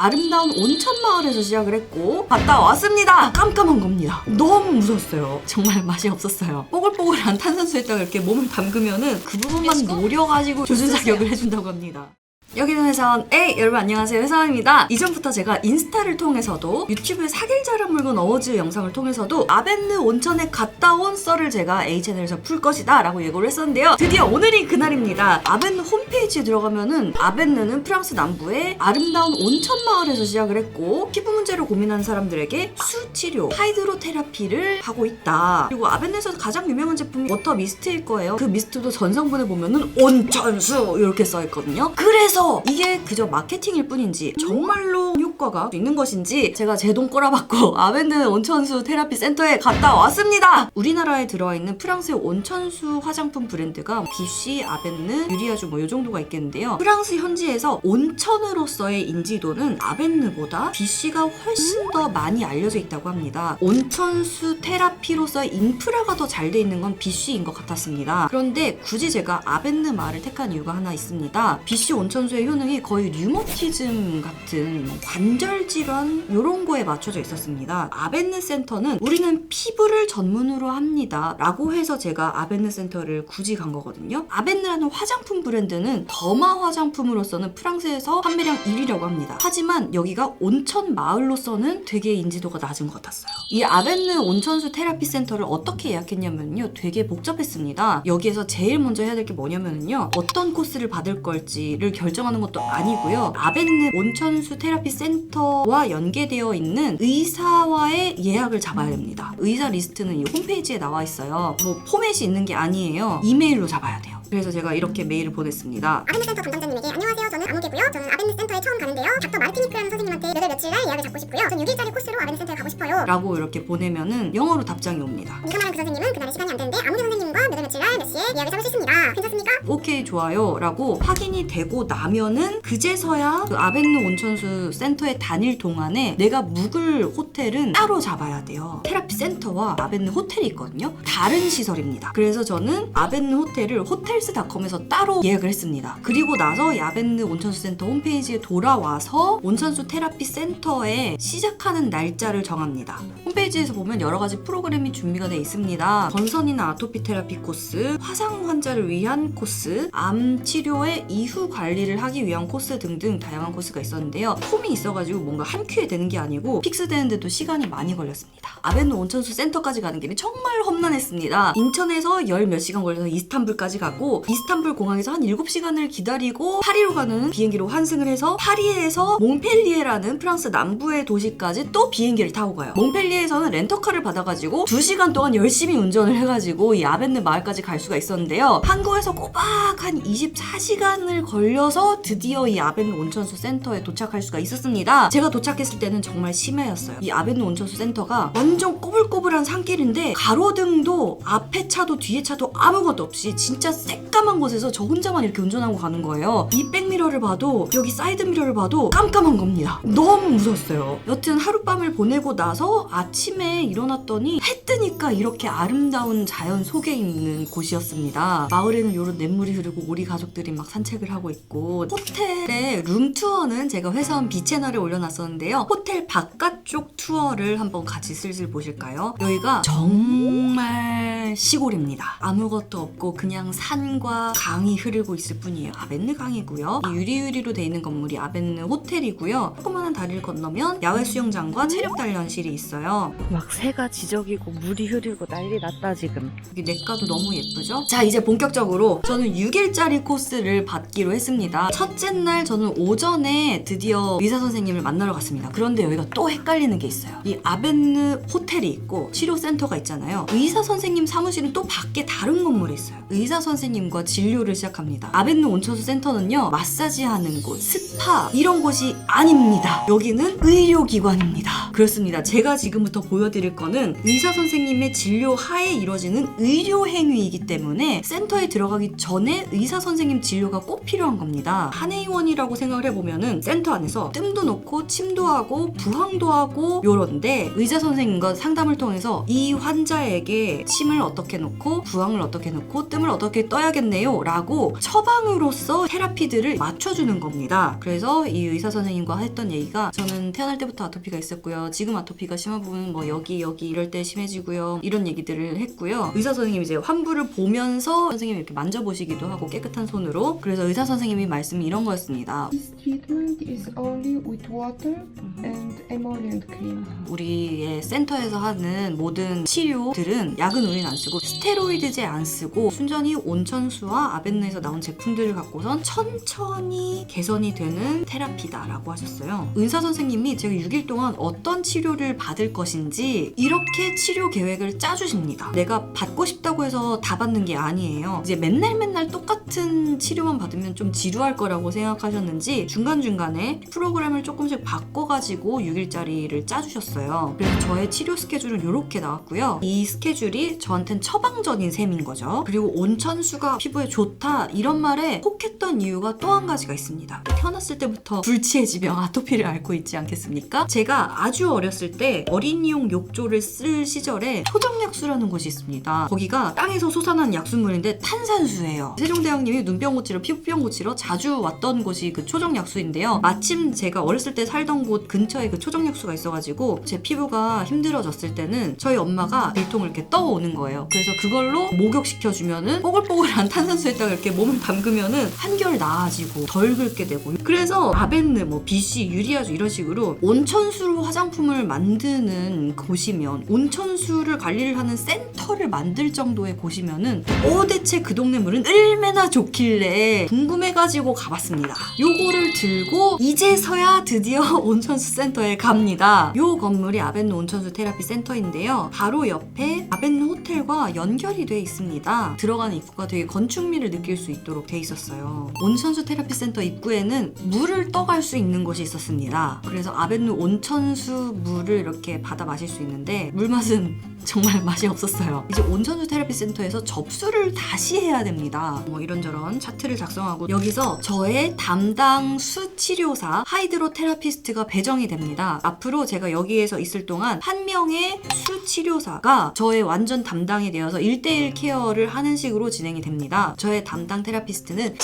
아름다운 온천마을에서 시작을 했고 갔다 왔습니다. 깜깜한 겁니다. 너무 무서웠어요. 정말 맛이 없었어요. 뽀글뽀글한 탄산수에다가 이렇게 몸을 담그면은 그 부분만 노려가지고 조준 사격을 해준다고 합니다. 여기는 회사원 A. 여러분 안녕하세요, 회사원입니다. 이전부터 제가 인스타를 통해서도 유튜브에 사길자랑 물건 어워즈 영상을 통해서도 아벤느 온천에 갔다 온 썰을 제가 A 채널에서 풀 것이다 라고 예고를 했었는데요. 드디어 오늘이 그날입니다. 아벤느 홈페이지에 들어가면은 아벤느는 프랑스 남부의 아름다운 온천 마을에서 시작을 했고 피부 문제로 고민하는 사람들에게 수치료, 하이드로테라피를 하고 있다. 그리고 아벤느에서 가장 유명한 제품이 워터 미스트일 거예요. 그 미스트도 전성분에 보면은 온천수 이렇게 써있거든요. 그래서 이게 그저 마케팅일 뿐인지 정말로 효과가 있는 것인지 제가 제 돈 꼬라박고 아벤느 온천수 테라피 센터에 갔다 왔습니다. 우리나라에 들어와 있는 프랑스의 온천수 화장품 브랜드가 비쉬, 아벤느, 유리아주 뭐 이 정도가 있겠는데요. 프랑스 현지에서 온천으로서의 인지도는 아벤느보다 비쉬가 훨씬 더 많이 알려져 있다고 합니다. 온천수 테라피로서의 인프라가 더 잘 돼 있는 건 비쉬인 것 같았습니다. 그런데 굳이 제가 아벤느 말을 택한 이유가 하나 있습니다. 비쉬 온천수의 효능이 거의 류머티즘 같은 관절 질환 이런 거에 맞춰져 있었습니다. 아벤느 센터는 우리는 피부를 전문으로 합니다 라고 해서 제가 아벤느 센터를 굳이 간 거거든요. 아벤느라는 화장품 브랜드는 더마 화장품으로서는 프랑스에서 판매량 1위라고 합니다. 하지만 여기가 온천 마을로서는 되게 인지도가 낮은 것 같았어요. 이 아벤느 온천수 테라피 센터를 어떻게 예약했냐면요, 되게 복잡했습니다. 여기에서 제일 먼저 해야 될 게 뭐냐면요, 어떤 코스를 받을 걸지를 결정하는 것도 아니고요, 아벤느 온천수 테라피 센터와 연계되어 있는 의사와의 예약을 잡아야 됩니다. 의사 리스트는 이 홈페이지에 나와 있어요. 뭐 포맷이 있는 게 아니에요. 이메일로 잡아야 돼요. 그래서 제가 이렇게 메일을 보냈습니다. 아벤느 센터 담당자님에게 안녕하세요. 저는 아무개고요. 저는 아벤느 센터에 처음 가는데요. 닥터 마르티니크라는 선생님한테 몇 월 며칠 날 예약을 잡고 싶고요. 전 6일짜리 코스로 아벤느 센터에 가고 싶어요. 라고 이렇게 보내면은 영어로 답장이 옵니다. 네가 말한 그 선생님은 그날에 시간이 안 되는데 아무개 선생님과 몇 월 며칠 날 몇 시에 예약을 잡을 수 있습니다. 괜찮습니까? 오케이, 좋아요 라고 확인이 되고 나면은 그제서야 그 아벤느 온천수 센터에 다닐 동안에 내가 묵을 호텔은 따로 잡아야 돼요. 테라피 센터와 아벤느 호텔이 있거든요. 다른 시설입니다. 그래서 저는 아벤느 호텔을 호텔스닷컴에서 따로 예약을 했습니다. 그리고 나서 이 아벤느 온천수 센터 홈페이지에 돌아와서 온천수 테라피 센터에 시작하는 날짜를 정합니다. 홈페이지에서 보면 여러 가지 프로그램이 준비가 되어 있습니다. 전선이나 아토피 테라피 코스, 화상 환자를 위한 코스, 암 치료의 이후 관리를 하기 위한 코스 등등 다양한 코스가 있었는데요. 폼이 있어가지고 뭔가 한 큐에 되는 게 아니고 픽스되는데도 시간이 많이 걸렸습니다. 아벤느 온천수 센터까지 가는 길이 정말 험난했습니다. 인천에서 열 몇 시간 걸려서 이스탄불까지 가고 이스탄불 공항에서 한 7시간을 기다리고 파리로 가는 비행기로 환승을 해서 파리에서 몽펠리에라는 프랑스 남부의 도시까지 또 비행기를 타고 가요. 몽펠리에에서는 렌터카를 받아가지고 2시간 동안 열심히 운전을 해가지고 이 아벤느 마을까지 갈 수가 있었는데요. 한국에서 꼬박 한 24시간을 걸려서 드디어 이 아벤느 온천수 센터에 도착할 수가 있었습니다. 제가 도착했을 때는 정말 심해였어요. 이 아벤느 온천수 센터가 완전 꼬불꼬불한 산길인데 가로등도 앞에 차도 뒤에 차도 아무것도 없이 진짜 새까만 곳에서 저 혼자만 이렇게 운전하고 가는 거예요. 이 백미러를 봐도 여기 사이드미러를 봐도 깜깜한 겁니다. 너무 무서웠어요. 여튼 하룻밤을 보내고 나서 아침에 일어났더니 해 뜨니까 이렇게 아름다운 자연 속에 있는 곳이었습니다. 마을에는 이런 냇물이 흐르고 우리 가족들이 막 산책을 하고 있고, 호텔의 룸투어는 제가 회사원 B 채널에 올려놨었는데요. 호텔 바깥쪽 투어를 한번 같이 슬슬 보실까요? 여기가 정말 시골입니다. 아무것도 없고 그냥 산과 강이 흐르고 있을 뿐이에요. 아벤느 강이고요. 이 유리유리로 돼 있는 건물이 아벤느 호텔이고요. 조그마한 다리를 건너면 야외 수영장과 체력 단련실이 있어요. 막 새가 지저귀고 물이 흐르고 난리 났다 지금. 여기 냇가도 너무 예쁘죠? 자, 이제 본격적으로 저는 6일짜리 코스를 받기로 했습니다. 첫째 날 저는 오전에 드디어 의사 선생님을 만나러 갔습니다. 그런데 여기가 또 헷갈리는 게 있어요. 이 아벤느 호텔이 있고 치료센터가 있잖아요. 의사 선생님 사무실은 또 밖에 다른 건물에 있어요. 의사 선생님과 진료를 시작합니다. 아벤느 온천수 센터는요, 마사지 하는 곳, 스파 이런 곳이 아닙니다. 여기 여기는 의료기관입니다. 그렇습니다. 제가 지금부터 보여드릴 거는 의사 선생님의 진료 하에 이루어지는 의료행위이기 때문에 센터에 들어가기 전에 의사 선생님 진료가 꼭 필요한 겁니다. 한의원이라고 생각을 해보면은 센터 안에서 뜸도 놓고 침도 하고 부항도 하고 요런데 의사 선생님과 상담을 통해서 이 환자에게 침을 어떻게 놓고 부항을 어떻게 놓고 뜸을 어떻게 떠야겠네요 라고 처방으로서 테라피들을 맞춰주는 겁니다. 그래서 이 의사 선생님과 했던 얘기가 저는 태어날 때부터 아토피가 있었고요. 지금 아토피가 심한 부분은 뭐 여기 이럴 때 심해지고요. 이런 얘기들을 했고요. 의사 선생님이 이제 환부를 보면서 선생님이 이렇게 만져보시기도 하고 깨끗한 손으로. 그래서 의사 선생님이 말씀이 이런 거였습니다. This treatment is only with water and emollient cream. 우리의 센터에서 하는 모든 치료들은 약은 우리는 안 쓰고 스테로이드제 안 쓰고 순전히 온천수와 아벤누에서 나온 제품들을 갖고선 천천히 개선이 되는 테라피다라고 하셨어요. 의사 선생님이 제가 6일 동안 어떤 치료를 받을 것인지 이렇게 치료 계획을 짜주십니다. 내가 받고 싶다고 해서 다 받는 게 아니에요. 이제 맨날 똑같은 치료만 받으면 좀 지루할 거라고 생각하셨는지 중간중간에 프로그램을 조금씩 바꿔가지고 6일짜리를 짜주셨어요. 그래서 저의 치료 스케줄은 이렇게 나왔고요. 이 스케줄이 저한테는 처방전인 셈인 거죠. 그리고 온천수가 피부에 좋다 이런 말에 혹했던 이유가 또 한 가지가 있습니다. 태어났을 때부터 불치해지병 아토피를 앓고 있지 않겠습니까? 제가 아주 어렸을 때 어린이용 욕조를 쓸 시절에 초정약수라는 곳이 있습니다. 거기가 땅에서 솟아난 약수물인데 탄산수예요. 세종대왕님이 눈병 고치러 피부병 고치러 자주 왔던 곳이 그 초정약수인데요. 마침 제가 어렸을 때 살던 곳 근처에 그 초정약수가 있어가지고 제 피부가 힘들어졌을 때는 저희 엄마가 물통을 이렇게 떠오는 거예요. 그래서 그걸로 목욕시켜주면은 뽀글뽀글한 탄산수에다가 이렇게 몸을 담그면은 한결 나아지고 덜 긁게 되고. 그래서 아벤느, 뭐 BC, 유리아주 이런 식으로 온천수로 화장품을 만드는 곳이면 온천수를 관리를 하는 센터를 만들 정도의 곳이면은 대체 그 동네 물은 얼마나 좋길래 궁금해가지고 가봤습니다. 요거를 들고 이제서야 드디어 온천수 센터에 갑니다. 요 건물이 아벤느 온천수 테라피 센터인데요. 바로 옆에 아벤느 호텔과 연결이 돼 있습니다. 들어가는 입구가 되게 건축미를 느낄 수 있도록 돼 있었어요. 온천수 테라피 센터 입구에는 물을 떠갈 수 있는 곳이 있었습니다. 그래서 아벤느 온천수 물을 이렇게 받아 마실 수 있는데 물맛은 정말 맛이 없었어요. 이제 온천수 테라피 센터에서 접수를 다시 해야 됩니다. 뭐 이런저런 차트를 작성하고 여기서 저의 담당 수치료사 하이드로 테라피스트가 배정이 됩니다. 앞으로 제가 여기에서 있을 동안 한 명의 수치료사가 저의 완전 담당이 되어서 1대1 케어를 하는 식으로 진행이 됩니다. 저의 담당 테라피스트는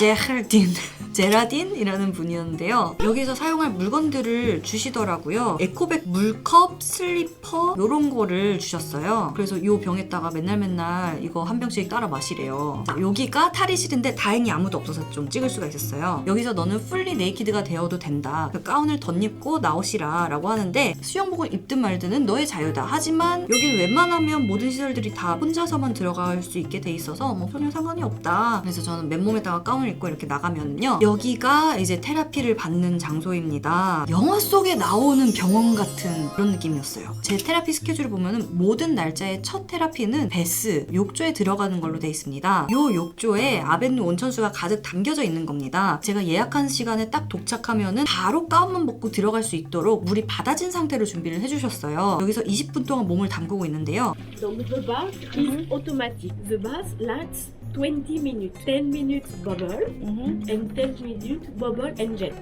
제라딘이라는 분이었는데요. 여기서 사용할 물건들을 주시더라고요. 에코백 물컵, 슬리퍼 이런 거를 주셨어요. 그래서 이 병에다가 맨날 이거 한 병씩 따라 마시래요. 여기가 탈의실인데 다행히 아무도 없어서 좀 찍을 수가 있었어요. 여기서 너는 풀리 네이키드가 되어도 된다. 그 가운을 덧입고 나오시라 라고 하는데 수영복을 입든 말든은 너의 자유다. 하지만 여기는 웬만하면 모든 시설들이 다 혼자서만 들어갈 수 있게 돼 있어서 뭐 전혀 상관이 없다. 그래서 저는 맨몸에다가 가운을 입고 이렇게 나가면요. 여기가 이제 테라피를 받는 장소입니다. 영화 속에 나오는 병원 같은 그런 느낌이었어요. 제 테라피 스케줄을 보면은 모든 날짜의 첫 테라피는 베스, 욕조에 들어가는 걸로 돼 있습니다. 요 욕조에 아벤누 온천수가 가득 담겨져 있는 겁니다. 제가 예약한 시간에 딱 도착하면은 바로 가운만 벗고 들어갈 수 있도록 물이 받아진 상태로 준비를 해주셨어요. 여기서 20분 동안 몸을 담그고 있는데요. Donc the bath is automatic. The bath lasts 20 minutes. 10 minutes bubble and 10 minutes bubble and jet.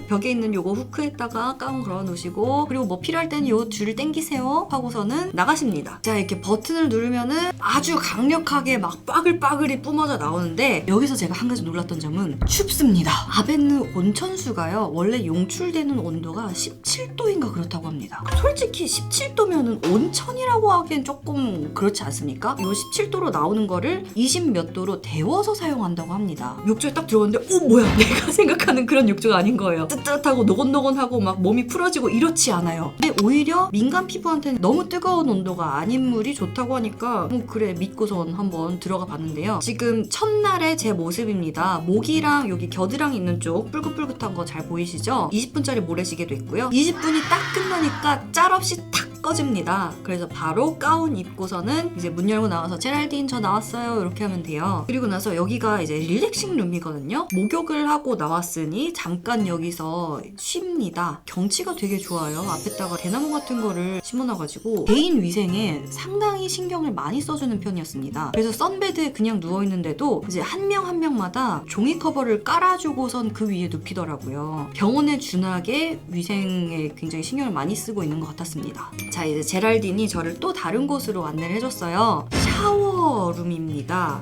벽에 있는 요거 후크에다가 가운 걸어 놓으시고 그리고 뭐 필요할 때는 요 줄을 당기세요 하고서는 나가십니다. 자, 이렇게 버튼을 누르면은 아주 강력하게 막 빠글빠글이 뿜어져 나오는데 여기서 제가 한 가지 놀랐던 점은 춥습니다. 아벤느 온천수가요 원래 용출되는 온도가 17도인가 그렇다고 합니다. 솔직히 17도면은 온천이라고 하기엔 조금 그렇지 않습니까? 요 17도로 나오는 거를 20 몇 도로 데워서 사용한다고 합니다. 욕조에 딱 들어갔는데 뭐야 내가 생각하는 그런 욕조가 아닌 거예요. 뜨뜻하고 노곤노곤하고 막 몸이 풀어지고 이렇지 않아요. 근데 오히려 민감 피부한테는 너무 뜨거운 온도가 아닌 물이 좋다고 하니까 그래 믿고선 한번 들어가 봤는데요. 지금 첫날의 제 모습입니다. 목이랑 여기 겨드랑이 있는 쪽 뿔긋뿔긋한 거 잘 보이시죠? 20분짜리 모래시계도 있고요. 20분이 딱 끝나니까 짤 없이 탁 꺼집니다. 그래서 바로 가운 입고서는 이제 문 열고 나와서 제랄딘 저 나왔어요 이렇게 하면 돼요. 그리고 나서 여기가 이제 릴렉싱 룸이거든요. 목욕을 하고 나왔으니 잠깐 여기서 쉽니다. 경치가 되게 좋아요. 앞에다가 대나무 같은 거를 심어놔가지고 개인 위생에 상당히 신경을 많이 써주는 편이었습니다. 그래서 선베드에 그냥 누워있는데도 이제 한 명 한 명마다 종이 커버를 깔아주고선 그 위에 눕히더라고요. 병원에 준하게 위생에 굉장히 신경을 많이 쓰고 있는 것 같았습니다. 자, 이제 제랄딘이 저를 또 다른 곳으로 안내를 해줬어요. 샤워룸입니다.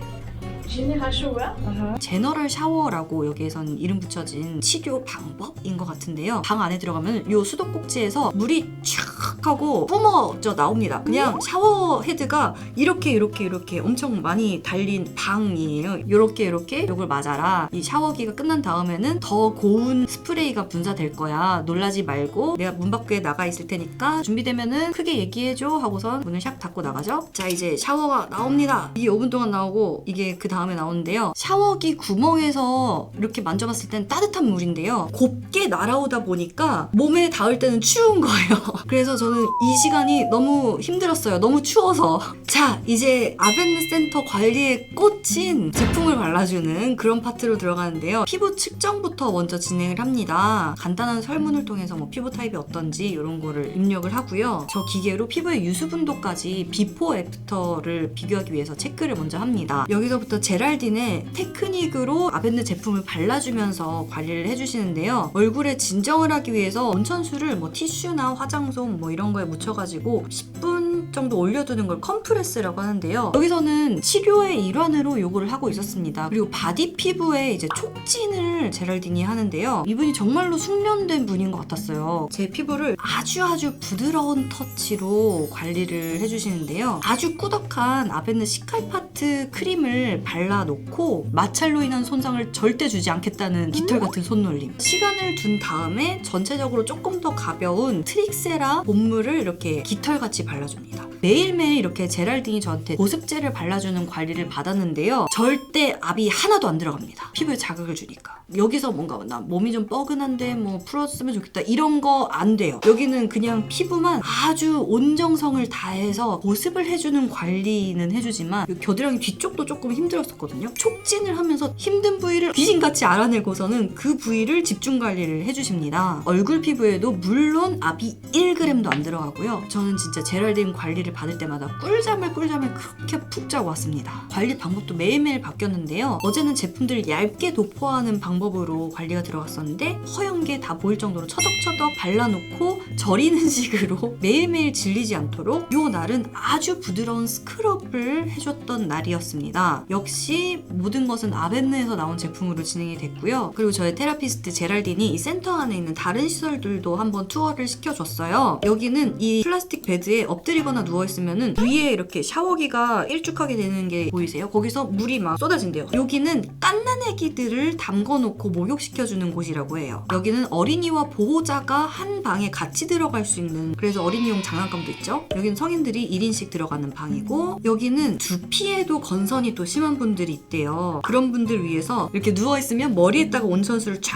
General shower. 제너럴 샤워라고 여기에선 이름 붙여진 치료 방법인 것 같은데요. 방 안에 들어가면 이 수도꼭지에서 물이 촥 하고 뿜어져 나옵니다. 그냥 샤워 헤드가 이렇게 엄청 많이 달린 방이에요. 이렇게 이걸 맞아라. 이 샤워기가 끝난 다음에는 더 고운 스프레이가 분사될 거야. 놀라지 말고 내가 문 밖에 나가 있을 테니까 준비되면은 크게 얘기해줘 하고선 문을 샥 닫고 나가죠. 자, 이제 샤워가 나옵니다. 이게 5분 동안 나오고 이게 그 다음에 나오는데요. 샤워기 구멍에서 이렇게 만져봤을 땐 따뜻한 물인데요. 곱게 날아오다 보니까 몸에 닿을 때는 추운 거예요. 그래서 저는 이 시간이 너무 힘들었어요. 너무 추워서. 자, 이제 아벤느 센터 관리에 꽂힌 제품을 발라주는 그런 파트로 들어가는데요. 피부 측정부터 먼저 진행을 합니다. 간단한 설문을 통해서 뭐 피부 타입이 어떤지 이런 거를 입력을 하고요. 저 기계로 피부의 유수분도까지 비포 애프터를 비교하기 위해서 체크를 먼저 합니다. 여기서부터 제랄딘의 테크닉으로 아벤느 제품을 발라주면서 관리를 해주시는데요. 얼굴에 진정을 하기 위해서 온천수를 뭐 티슈나 화장솜 뭐 이런 거에 묻혀가지고 10분 정도 올려두는 걸 컴프레스라고 하는데요. 여기서는 치료의 일환으로 요거를 하고 있었습니다. 그리고 바디 피부에 이제 촉진을 제랄딘이 하는데요. 이분이 정말로 숙련된 분인 것 같았어요. 제 피부를 아주 부드러운 터치로 관리를 해주시는데요. 아주 꾸덕한 아벤느 시칼파트 크림을 발라놓고 마찰로 인한 손상을 절대 주지 않겠다는 깃털 같은 손놀림. 시간을 둔 다음에 전체적으로 조금 더 가벼운 트릭세라 봄물을 이렇게 깃털같이 발라줍니다. 매일매일 이렇게 제랄딘이 저한테 보습제를 발라주는 관리를 받았는데요. 절대 압이 하나도 안 들어갑니다. 피부에 자극을 주니까. 여기서 뭔가 나 몸이 좀 뻐근한데 뭐 풀었으면 좋겠다 이런 거 안 돼요. 여기는 그냥 피부만 아주 온정성을 다해서 보습을 해주는 관리는 해주지만 겨드랑이 뒤쪽도 조금 힘들었었거든요. 촉진을 하면서 힘든 부위를 귀신같이 알아내고서는 그 부위를 집중 관리를 해주십니다. 얼굴 피부에도 물론 압이 1g도 안 들어가고요. 저는 진짜 제랄딘 관리를 받을 때마다 꿀잠을 그렇게 푹 자고 왔습니다. 관리 방법도 매일매일 바뀌었는데요. 어제는 제품들을 얇게 도포하는 방법으로 관리가 들어갔었는데 허연 게 다 보일 정도로 처덕처덕 발라놓고 절이는 식으로 매일매일 질리지 않도록 요 날은 아주 부드러운 스크럽을 해줬던 날이었습니다. 역시 모든 것은 아벤느에서 나온 제품으로 진행이 됐고요. 그리고 저의 테라피스트 제랄딘이 이 센터 안에 있는 다른 시설들도 한번 투어를 시켜줬어요. 여기는 이 플라스틱 베드에 엎드리거나 누워있으면은 위에 이렇게 샤워기가 일축하게 되는 게 보이세요? 거기서 물이 막 쏟아진대요. 여기는 갓난애기들을 담궈놓고 목욕시켜주는 곳이라고 해요. 여기는 어린이와 보호자가 한 방에 같이 들어갈 수 있는, 그래서 어린이용 장난감도 있죠. 여기는 성인들이 1인씩 들어가는 방이고, 여기는 두피에도 건선이 또 심한 분들이 있대요. 그런 분들 위해서 이렇게 누워있으면 머리에다가 온천수를 쫙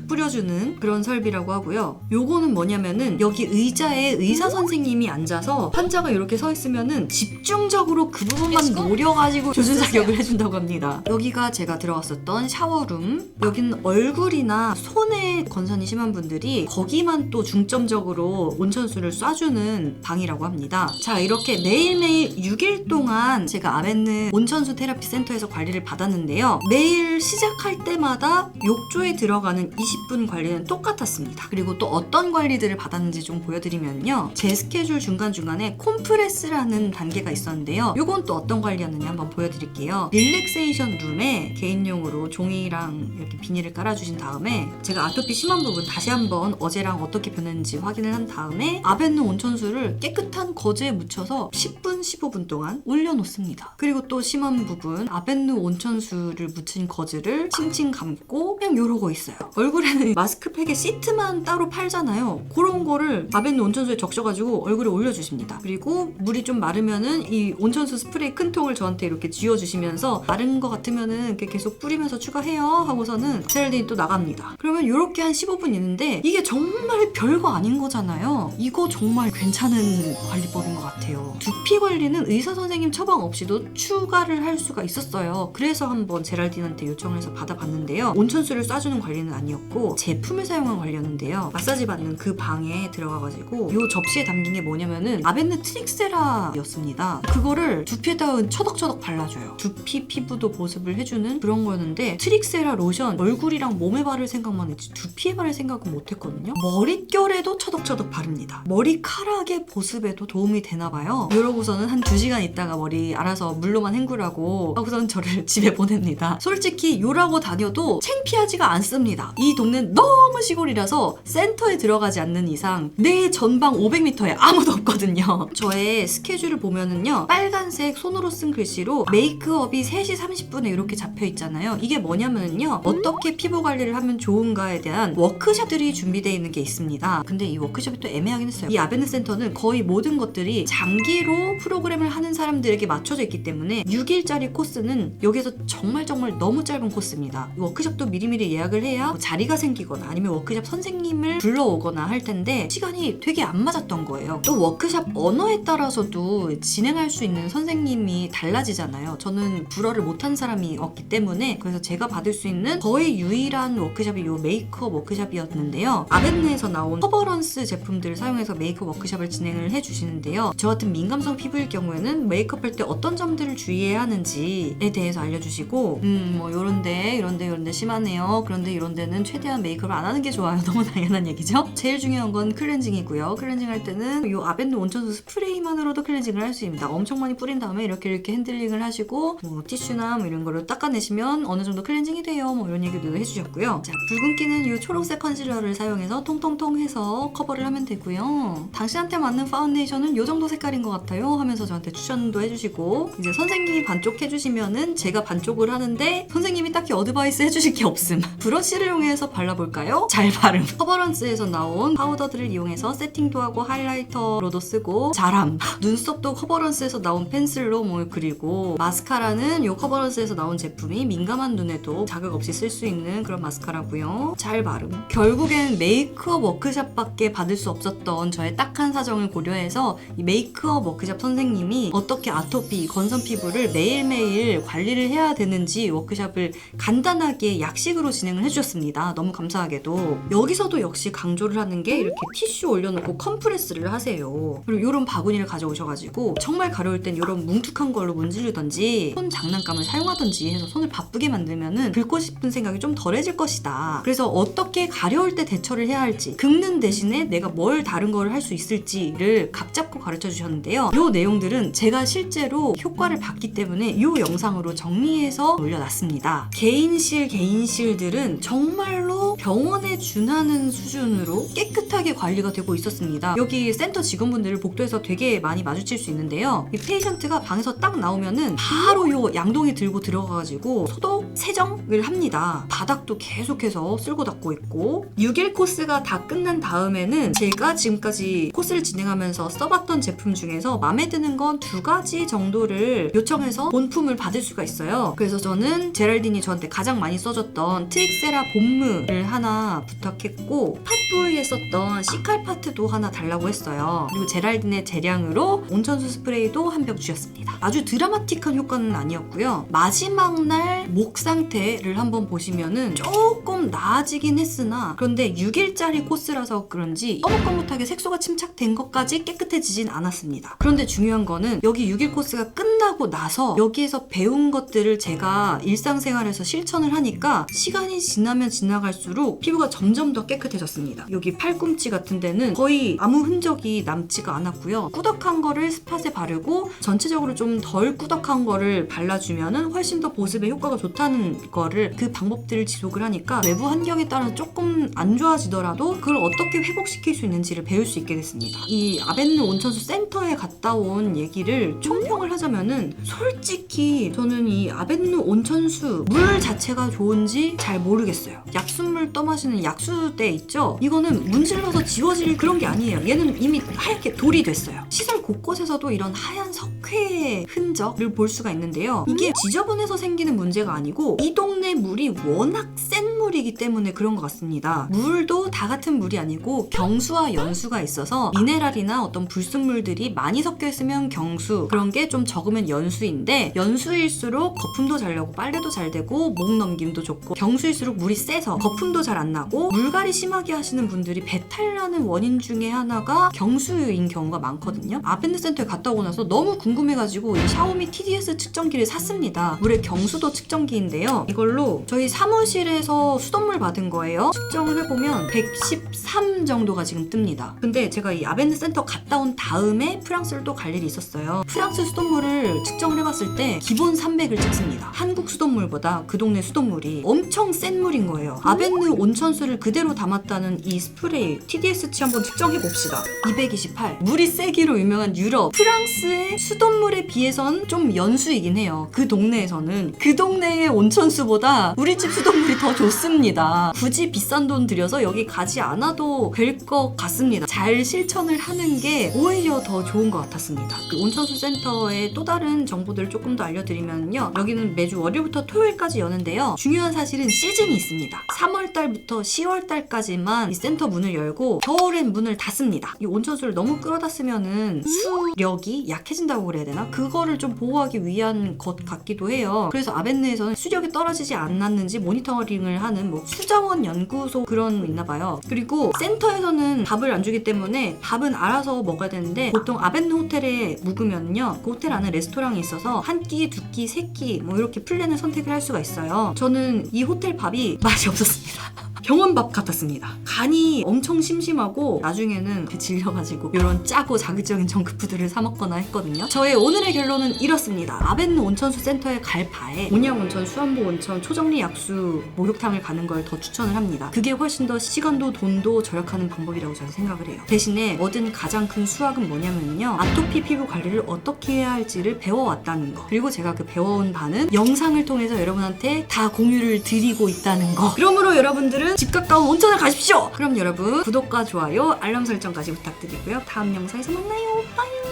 뿌려주는 그런 설비라고 하고요. 요거는 뭐냐면은 여기 의자에 의사 선생님이 앉아서 환자가 이렇게 서 있으면은 집중적으로 그 부분만 노려가지고 조준 사격을 해준다고 합니다. 여기가 제가 들어갔었던 샤워룸. 여기는 얼굴이나 손에 건선이 심한 분들이 거기만 또 중점적으로 온천수를 쏴주는 방이라고 합니다. 자, 이렇게 매일매일 6일 동안 제가 아벤느 온천수 테라피 센터에서 관리를 받았는데요. 매일 시작할 때마다 욕조에 들어가는 20분 관리는 똑같았습니다. 그리고 또 어떤 관리들을 받았는지 좀 보여드리면요. 제 스케줄 중간중간에 콤프레스라는 단계가 있었는데요. 이건 또 어떤 관리였느냐 한번 보여드릴게요. 릴렉세이션 룸에 개인용으로 종이랑 이렇게 비닐을 깔아주신 다음에 제가 아토피 심한 부분 다시 한번 어제랑 어떻게 변했는지 확인을 한 다음에 아벤느 온천수를 깨끗한 거즈에 묻혀서 10분, 15분 동안 올려놓습니다. 그리고 그리고 또 심한 부분 아벤누 온천수를 묻힌 거즈를 칭칭 감고 그냥 이러고 있어요. 얼굴에는 마스크팩에 시트만 따로 팔잖아요. 그런 거를 아벤누 온천수에 적셔가지고 얼굴에 올려주십니다. 그리고 물이 좀 마르면은 이 온천수 스프레이 큰 통을 저한테 이렇게 쥐어주시면서 마른 거 같으면은 이렇게 계속 뿌리면서 추가해요 하고서는 제랄딘이 또 나갑니다. 그러면 이렇게 한 15분 있는데 이게 정말 별거 아닌 거잖아요. 이거 정말 괜찮은 관리법인 것 같아요. 두피 관리는 의사 선생님 처방 없이도 추가를 할 수가 있었어요. 그래서 한번 제랄딘한테 요청을 해서 받아봤는데요. 온천수를 쏴주는 관리는 아니었고 제품을 사용한 관리였는데요. 마사지 받는 그 방에 들어가가지고 이 접시에 담긴 게 뭐냐면은 아벤누 트릭세라였습니다. 그거를 두피에다가 처덕처덕 발라줘요. 두피 피부도 보습을 해주는 그런 거였는데 트릭세라 로션 얼굴이랑 몸에 바를 생각만 했지 두피에 바를 생각은 못했거든요. 머릿결에도 처덕처덕 바릅니다. 머리카락의 보습에도 도움이 되나봐요. 이러고서는 한 2시간 있다가 머리 알아서 물로만 헹구라고 하고서는 저를 집에 보냅니다. 솔직히 요라고 다녀도 창피하지가 않습니다. 이 동네는 너무 시골이라서 센터에 들어가지 않는 이상 내 전방 500m에 아무도 없거든요. 저의 스케줄을 보면은요, 빨간색 손으로 쓴 글씨로 메이크업이 3시 30분에 이렇게 잡혀 있잖아요. 이게 뭐냐면요, 어떻게 피부 관리를 하면 좋은가에 대한 워크숍들이 준비되어 있는 게 있습니다. 근데 이 워크숍이 또 애매하긴 했어요. 이 아벤누 센터는 거의 모든 것들이 장기로 프로그램을 하는 사람들에게 맞춰져 있기 때문에 6일짜리 코스는 여기서 정말 너무 짧은 코스입니다. 이 워크숍도 미리미리 예약을 해야 뭐 자리가 생기거나 아니면 워크숍 선생님을 불러오거나 할 텐데 시간이 되게 안 맞았던 거예요. 또 워크숍 언어에 따라서도 진행할 수 있는 선생님이 달라지잖아요. 저는 불어를 못한 사람이 없기 때문에 그래서 제가 받을 수 있는 거의 유일한 워크숍이 이 메이크업 워크숍이었는데요. 아벤누에서 나온 커버런스 제품들을 사용해서 메이크업 워크숍을 진행을 해주시는데요. 저 같은 민감성 피부일 경우에는 메이크업 할 때 어떤 점들을 주의해야 하는지에 대해서 알려주시고 뭐 요런데 심하네요. 그런데 이런 데는 최대한 메이크업을 안 하는 게 좋아요. 너무 당연한 얘기죠. 제일 중요한 건 클렌징이고요. 클렌징 할 때는 이 아벤누 온천수 스프레이만으로도 클렌징을 할 수 있습니다. 엄청 많이 뿌린 다음에 이렇게 핸들링을 하시고 뭐 티슈나 뭐 이런 거를 닦아내시면 어느 정도 클렌징이 돼요. 뭐 이런 얘기도 해주셨고요. 자, 붉은기는 이 초록색 컨실러를 사용해서 통통통 해서 커버를 하면 되고요. 당신한테 맞는 파운데이션은 이 정도 색깔인 것 같아요 하면서 저한테 추천도 해주시고, 이제 선생님이 반쪽 해주시면은 제가 반쪽을 하는데 선생님이 딱히 어드바이스 해주실 게 없음. 브러쉬를 이용해서 발라볼까요? 잘 바름. 커버런스에서 나온 파우더들을 이용해서 세팅도 하고 하이라이터로도 쓰고, 자람. 눈썹도 커버런스에서 나온 펜슬로 뭐 그리고, 마스카라는 이 커버런스에서 나온 제품이 민감한 눈에도 자극 없이 쓸 수 있는 그런 마스카라고요. 잘 바름. 결국엔 메이크업 워크숍밖에 받을 수 없었던 저의 딱한 사정을 고려해서 이 메이크업 워크숍 선생님이 어떻게 아토피, 건선 피부를 매일매일 관리를 해야 되는지 워크숍을 간단하게 약식으로 진행을 해주셨습니다. 너무 감사하게도. 여기서도 역시 강조를 하는 게 이렇게 티슈 올려놓고 컴프레스를 하세요. 그리고 이런 바구니를 가져오셔가지고 정말 가려울 땐 이런 뭉툭한 걸로 문지르던지 손 장난감을 사용하던지 해서 손을 바쁘게 만들면은 긁고 싶은 생각이 좀 덜해질 것이다. 그래서 어떻게 가려울 때 대처를 해야 할지, 긁는 대신에 내가 뭘 다른 거를 할 수 있을지를 각 잡고 가르쳐 주셨는데요. 이 내용들은 제가 실제로 효과를 봤기 때문에 이 영상으로 정리해서 올려놨습니다. 개인실들은 정말로 병원에 준하는 수준으로 깨끗하게 관리가 되고 있었습니다. 여기 센터 직원분들을 복도에서 되게 많이 마주칠 수 있는데요. 이 페이션트가 방에서 딱 나오면은 바로 요 양동이 들고 들어가가지고 소독, 세정을 합니다. 바닥도 계속해서 쓸고 닦고 있고, 6일 코스가 다 끝난 다음에는 제가 지금까지 코스를 진행하면서 써봤던 제품 중에서 마음에 드는 건 2가지 정도를 요청해서 본품을 받을 수가 있어요. 그래서 저는 제랄딘이 저한테 가장 많이 써줬던 트릭세라 봄무를 하나 부탁했고, 팟부위에 썼던 시칼파트도 하나 달라고 했어요. 그리고 제랄딘의 재량으로 온천수 스프레이도 한 병 주셨습니다. 아주 드라마틱한 효과는 아니었고요. 마지막 날 목 상태를 한번 보시면은 조금 나아지긴 했으나, 그런데 6일짜리 코스라서 그런지 거뭇거뭇하게 색소가 침착된 것까지 깨끗해지진 않았습니다. 그런데 중요한 거는 여기 6일 코스가 끝나고 나서 여기에서 배운 것들을 제가 일상생활에서 실천을 하니까 시간이 지나면 지나갈수록 피부가 점점 더 깨끗해졌습니다. 여기 팔꿈치 같은 데는 거의 아무 흔적이 남지가 않았고요. 꾸덕한 거를 스팟에 바르고 전체적으로 좀 덜 꾸덕한 거를 발라주면은 훨씬 더 보습에 효과가 좋다는 거를, 그 방법들을 지속을 하니까 외부 환경에 따라서 조금 안 좋아지더라도 그걸 어떻게 회복시킬 수 있는지를 배울 수 있게 됐습니다. 이 아벤누 온천수 센터에 갔다 온 얘기를 총평을 하자면은 이유는 솔직히 저는 이 아벤누 온천수 물 자체가 좋은지 잘 모르겠어요. 약수물 떠마시는 약수대 있죠? 이거는 문질러서 지워질 그런 게 아니에요. 얘는 이미 하얗게 돌이 됐어요. 시설 곳곳에서도 이런 하얀 석회의 흔적을 볼 수가 있는데요. 이게 지저분해서 생기는 문제가 아니고 이 동네 물이 워낙 센 물이기 때문에 그런 것 같습니다. 물도 다 같은 물이 아니고 경수와 연수가 있어서 미네랄이나 어떤 불순물들이 많이 섞여 있으면 경수, 그런 게 좀 적으면 연수인데, 연수일수록 거품도 잘 나고 빨래도 잘 되고 목 넘김도 좋고, 경수일수록 물이 세서 거품도 잘 안 나고 물갈이 심하게 하시는 분들이 배탈 나는 원인 중에 하나가 경수인 경우가 많거든요. 아벤누 센터에 갔다 오고 나서 너무 궁금해가지고 이 샤오미 TDS 측정기를 샀습니다. 물의 경수도 측정기인데요. 이걸로 저희 사무실에서 수돗물 받은 거예요. 측정을 해보면 113 정도가 지금 뜹니다. 근데 제가 이 아벤누 센터 갔다 온 다음에 프랑스를 또 갈 일이 있었어요. 프랑스 수돗물을 측정을 해봤을 때 기본 300을 찍습니다. 한국 수돗물보다 그 동네 수돗물이 엄청 센 물인 거예요. 아벤누 온천수를 그대로 담았다는 이 스프레이 TDS치 한번 측정해봅시다. 228. 물이 세기로 유명한 유럽, 프랑스의 수돗물에 비해선 좀 연수이긴 해요. 그 동네에서는 그 동네의 온천수보다 우리 집 수돗물이 더 좋습니다. 굳이 비싼 돈 들여서 여기 가지 않아도 될 것 같습니다. 잘 실천을 하는 게 오히려 더 좋은 것 같았습니다. 그 온천수 센터의 또 다른 정보들을 조금 더 알려드리면요. 여기는 매주 월요일부터 토요일까지 여는데요. 중요한 사실은 시즌이 있습니다. 3월달부터 10월달까지만 이 센터 문을 열고 겨울엔 문을 닫습니다. 이 온천수를 너무 끌어다 쓰면은 수력이 약해진다고 그래야 되나? 그거를 좀 보호하기 위한 것 같기도 해요. 그래서 아벤누에서는 수력이 떨어지지 않았는지 모니터링을 하는 뭐 수자원 연구소 그런 거 있나 봐요. 그리고 센터에서는 밥을 안 주기 때문에 밥은 알아서 먹어야 되는데, 보통 아벤누 호텔에 묵으면요, 그 호텔 안에 레스토랑이 있어서 한 끼, 두 끼, 세 끼 뭐 이렇게 플랜을 선택을 할 수가 있어요. 저는 이 호텔 밥이 맛이 없었습니다. 병원밥 같았습니다. 간이 엄청 심심하고 나중에는 질려가지고 이런 짜고 자극적인 정크푸드를 사 먹거나 했거든요. 저의 오늘의 결론은 이렇습니다. 아벤누 온천수 센터에 갈 바에 온양 온천, 수안보 온천, 초정리 약수 목욕탕을 가는 걸 더 추천을 합니다. 그게 훨씬 더 시간도 돈도 절약하는 방법이라고 저는 생각을 해요. 대신에 얻은 가장 큰 수확은 뭐냐면요, 아토피 피부 관리를 어떻게 해야 할지를 배워왔다는 거, 그리고 제가 그 배워온 바는 영상을 통해서 여러분한테 다 공유를 드리고 있다는 거. 그러므로 여러분들은 집 가까운 온천을 가십시오. 그럼 여러분 구독과 좋아요, 알람 설정까지 부탁드리고요. 다음 영상에서 만나요. 빠이.